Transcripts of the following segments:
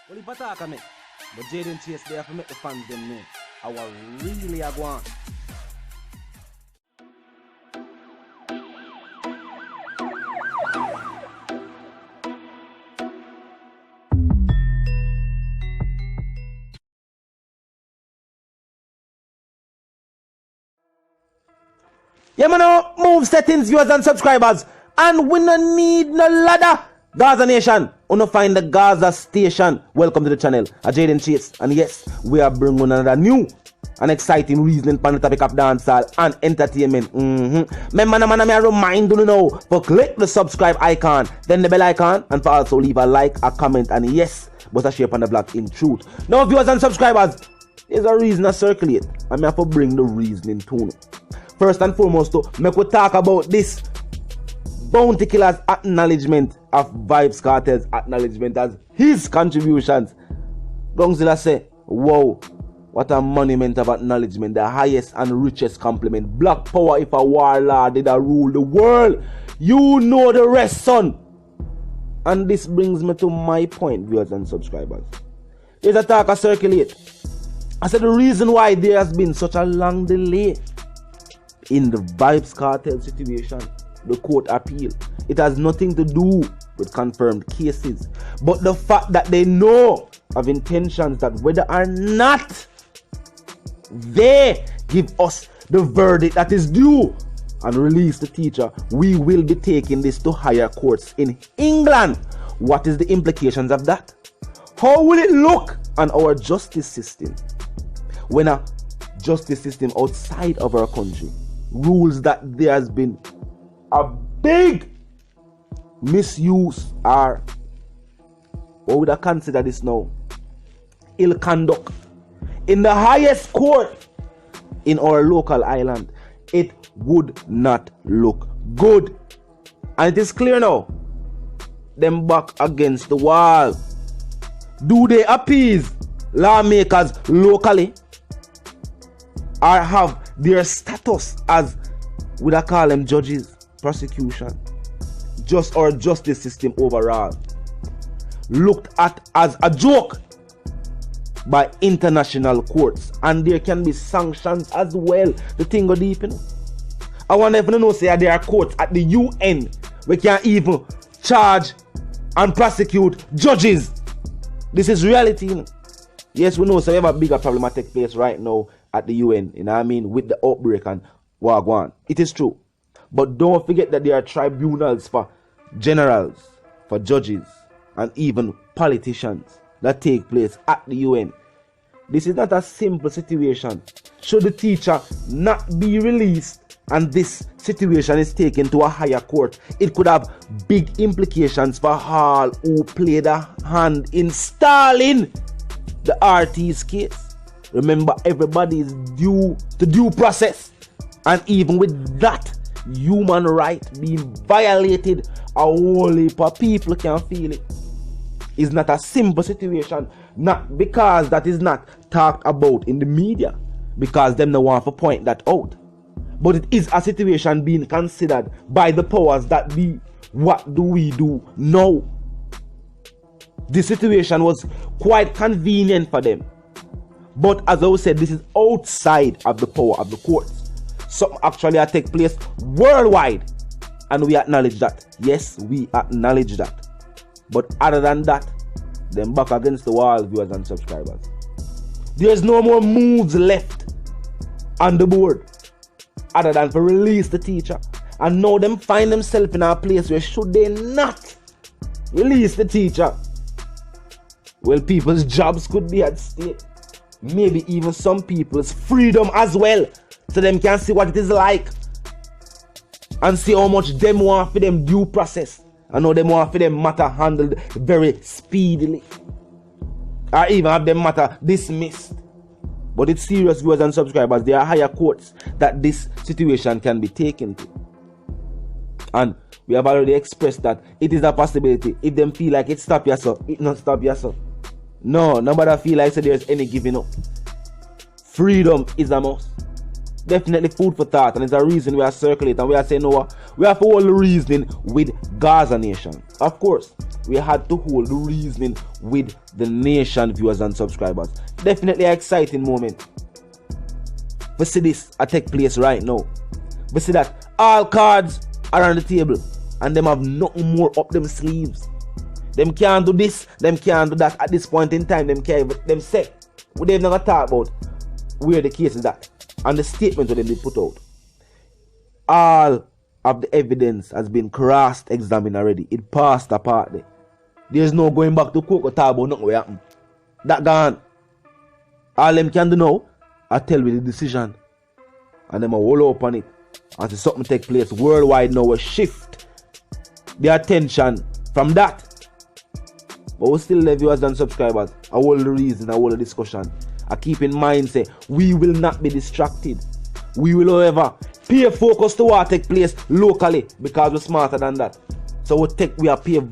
Well, if I talk on it, but Jayden Chase, they have to make the fans them know how I really are going. Yeah, man, move settings, viewers and subscribers. And we no need no ladder. Gaza Nation, wanna find the Gaza station. Welcome to the channel. Jayden Chase. And yes, we are bringing another new and exciting reasoning on the topic of dancehall and entertainment. Remember, man, I remind you now for click the subscribe icon, then the bell icon, and for also leave a like, a comment, and yes, but a share on the block in truth. Now, viewers and subscribers, there's a reason I circulate. I have to bring the reasoning to you. First and foremost, though, make we talk about this Bounty Killer's acknowledgement of Vybz Kartel's acknowledgement as his contributions. Gongzilla say, wow, what a monument of acknowledgement, the highest and richest compliment. Black power if a warlord did a rule the world. You know the rest, son. And this brings me to my point, viewers and subscribers. There's a talk I circulate. I said the reason why there has been such a long delay in the Vybz Kartel situation, the court appeal, it has nothing to do with confirmed cases, but the fact that they know of intentions that whether or not they give us the verdict that is due and release the teacher, we will be taking this to higher courts in England. What is the implications of that? How will it look on our justice system when a justice system outside of our country rules that there has been a big misuse, or what would I consider this now? Ill conduct in the highest court in our local island? It would not look good. And it is clear now, them back against the wall. Do they appease lawmakers locally, or have their status as, would I call them, judges, prosecution, or justice system overall looked at as a joke by international courts? And there can be sanctions as well. The thing go deep, you know. I wonder if you know, say there are courts at the UN we can't even charge and prosecute judges. This is reality, you know. Yes, we know, so we have a bigger problem that take place right now at the UN, you know what I mean, with the outbreak and Wagwan. It is true. But don't forget that there are tribunals for generals, for judges, and even politicians that take place at the UN. This is not a simple situation. Should the teacher not be released and this situation is taken to a higher court, it could have big implications for all who played a hand in stalling the RT's case. Remember, everybody is due to due process, and even with that human right being violated, a whole heap of people can feel it. It's not a simple situation, not because that is not talked about in the media, because them no want to point that out, but it is a situation being considered by the powers that be. What do we do now? This situation was quite convenient for them. But as I said, this is outside of the power of the courts. Something actually take place worldwide. And we acknowledge that. Yes, we acknowledge that. But other than that, them back against the wall, viewers and subscribers. There's no more moves left on the board other than to release the teacher. And now them find themselves in a place where should they not release the teacher, well, people's jobs could be at stake. Maybe even some people's freedom as well, so them can see what it is like and see how much them want for them due process, and how them want for them matter handled very speedily, or even have them matter dismissed. But it's serious, viewers and subscribers. There are higher courts that this situation can be taken to, and we have already expressed that it is a possibility. If them feel like it stop yourself, it not stop yourself. No, nobody feel like so there's any giving up. Freedom is a must. Definitely food for thought, and it's a reason we are circulating, and we are saying no, we have to hold the reasoning with Gaza Nation. Of course, we had to hold the reasoning with the nation viewers and subscribers. Definitely an exciting moment. We see this take place right now. We see that all cards are on the table and them have nothing more up them sleeves. Them can't do this, them can't do that at this point in time. Them can't even, them say, they've never talked about where the case is at and the statement that they put out. All of the evidence has been cross-examined already. It passed the party. There's no going back to court or talk about nothing will happen. That gone. All them can do now, I tell you the decision. And them will roll up on it. And see something take place worldwide now, will shift the attention from that. But we still love viewers and subscribers. I hold the reason, I hold the discussion. I keep in mind, say, we will not be distracted. We will, however, pay focus to what take place locally because we're smarter than that. So we are paying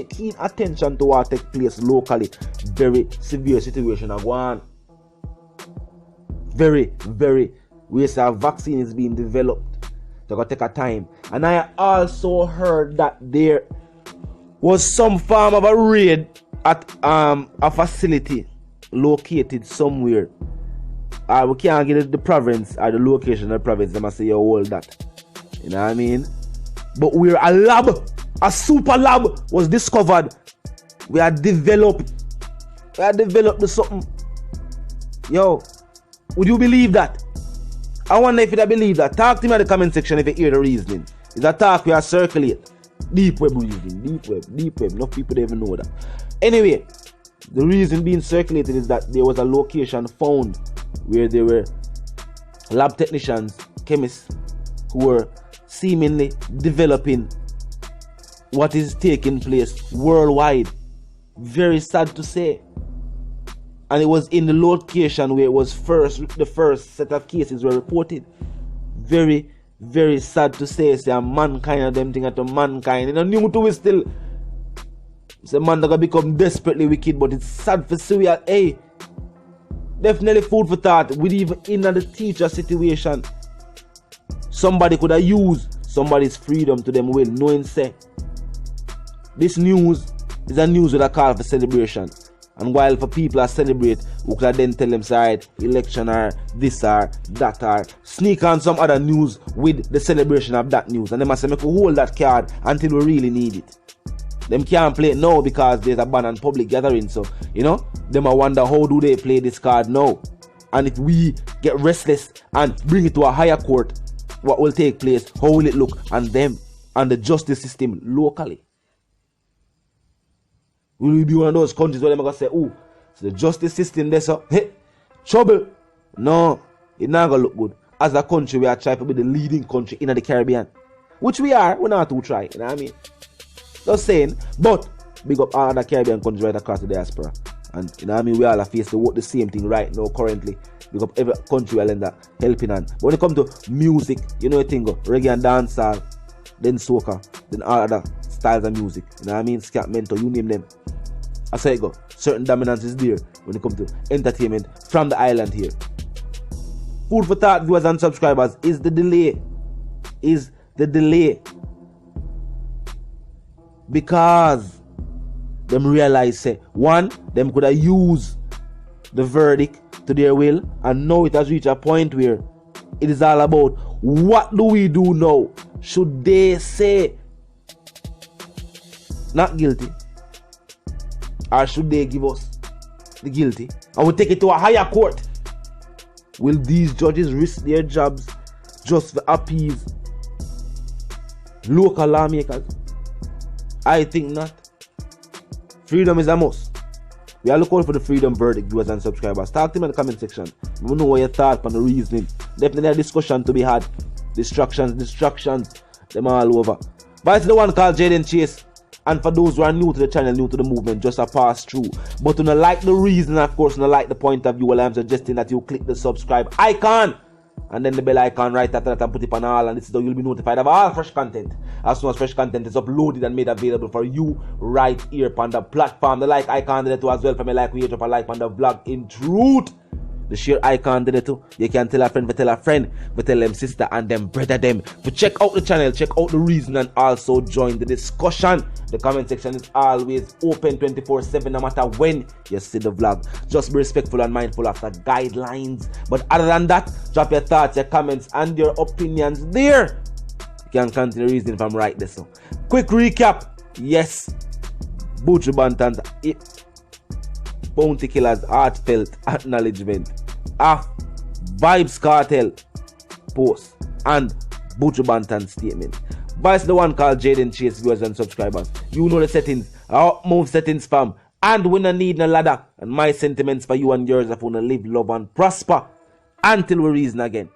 keen attention to what take place locally. Very severe situation are going on. Very, we say a vaccine is being developed. It's going to take a time. And I also heard that there was some form of a raid at a facility located somewhere. We can't get the province or the location of the province. They must say you hold that. You know what I mean? But where a lab, a super lab was discovered. We had developed the something. Yo, would you believe that? I wonder if you believe that. Talk to me in the comment section if you hear the reasoning. It's a talk we are circulate. Deep web reasoning, deep web. Enough people don't even know that. Anyway, the reason being circulated is that there was a location found where there were lab technicians, chemists, who were seemingly developing what is taking place worldwide. Very sad to say. And it was in the location where it was the first set of cases were reported. Very, very sad to say. Say mankind and them thing at mankind. You know, new to we still. Say man that gonna become desperately wicked, but it's sad for see we are, hey, definitely food for thought. With even in the teacher situation, somebody could have used somebody's freedom to them will, knowing say this news is a news with a call for celebration. And while for people are celebrate, we could then tell them side election or this or that or sneak on some other news with the celebration of that news. And they must say make we hold that card until we really need it. Them can't play it now because there's a ban on public gathering. So, you know, them I wonder how do they play this card now. And if we get restless and bring it to a higher court, what will take place? How will it look on them and the justice system locally? Will we be one of those countries where they're going to say, oh, so the justice system there, so, hey, trouble. No, it's not going to look good. As a country, we are trying to be the leading country in the Caribbean. Which we are, we're not to try, you know what I mean? Just saying, but big up all other Caribbean countries right across the diaspora. And you know what I mean, we all are facing the same thing right now currently. Big up every country will end up helping on. But when it comes to music, you know what I think, reggae and dancehall, then soca, then all other styles of music. You know what I mean? Scat mentor, you name them. I say it go. Certain dominance is there when it comes to entertainment from the island here. Food for thought, viewers and subscribers, is the delay. Because them realize, say, one, them could have used the verdict to their will, and now it has reached a point where it is all about what do we do now? Should they say not guilty? Or should they give us the guilty and we take it to a higher court? Will these judges risk their jobs just to appease local lawmakers? I think not. Freedom is a must. We are looking for the freedom verdict, viewers and subscribers. Talk to me in the comment section. We know what your thoughts on the reasoning. Definitely a discussion to be had. Distractions, them all over. But it's the one called Jayden Chase. And for those who are new to the channel, new to the movement, just a pass through. But when you like the reason, of course, when you like the point of view, well, I'm suggesting that you click the subscribe icon. And then the bell icon right after that and put it on all. And this is how you'll be notified of all fresh content. As soon as fresh content is uploaded and made available for you right here on the platform. The like icon there too as well for me like we drop a like on the vlog. In truth, The share icon did it too. You can tell a friend, but tell a friend, but tell them sister and them brother them. But check out the channel, check out the reason, and also join the discussion. The comment section is always open 24/7 no matter when you see the vlog. Just be respectful and mindful of the guidelines. But other than that, drop your thoughts, your comments, and your opinions there. You can continue reasoning if I'm right this. So. Quick recap. Yes. Buju Bantan's Bounty Killer's heartfelt acknowledgement of Vybz Kartel post and Buju Bantan's statement. Vice the one called Jayden chase viewers and subscribers. You know the settings, our move settings fam. And we no need no ladder. And my sentiments for you and yours if we wanna live, love and prosper until we reason again.